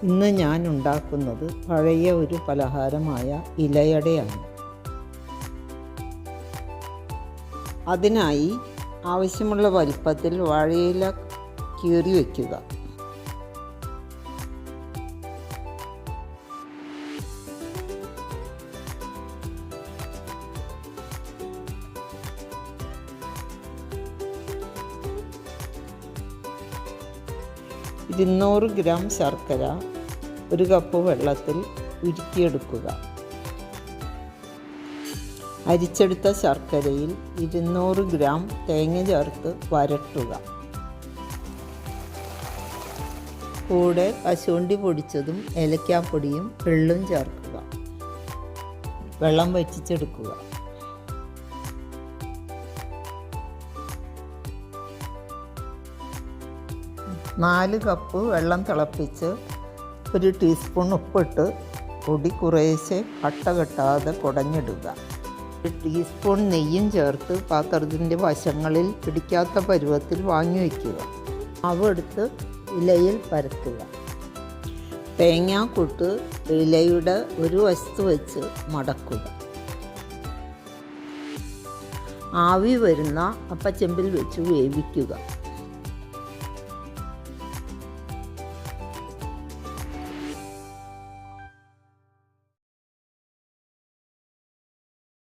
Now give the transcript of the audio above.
ഇന്ന് ഞാൻ ഉണ്ടാക്കുന്നത് പഴയ ഒരു പലഹാരമായ ഇലയടയാണ്. അതിനായി ആവശ്യമുള്ള വലിപ്പത്തിൽ വാഴയില കീറി വയ്ക്കുക. ഇരുന്നൂറ് ഗ്രാം ശർക്കര 1 കപ്പ് വെള്ളത്തിൽ ഉരുക്കിയെടുക്കുക. അരിച്ചെടുത്ത ശർക്കരയിൽ 200 ഗ്രാം തേങ്ങ ചേർത്ത് വരട്ടുക. കൂടെ കശുവണ്ടി പൊടിച്ചതും ഏലക്കാപ്പൊടിയും എള്ളും ചേർക്കുക. വെള്ളം വറ്റിച്ചെടുക്കുക. നാല് കപ്പ് വെള്ളം തിളപ്പിച്ച് 1 ടീസ്പൂൺ ഉപ്പിട്ട് പൊടി കുറേശ്ശെ കട്ട കെട്ടാതെ കുടഞ്ഞിടുക. 1 ടീസ്പൂൺ നെയ്യും ചേർത്ത് പാത്രത്തിൻ്റെ വശങ്ങളിൽ പിടിക്കാത്ത പരുവത്തിൽ വാങ്ങി വയ്ക്കുക. മാവെടുത്ത് ഇലയിൽ പരത്തുക. തേങ്ങാക്കൂട്ട് ഇലയുടെ ഒരു വശത്ത് വെച്ച് മടക്കുക. ആവി വരുന്ന അപ്പച്ചെമ്പിൽ വെച്ച് വേവിക്കുക.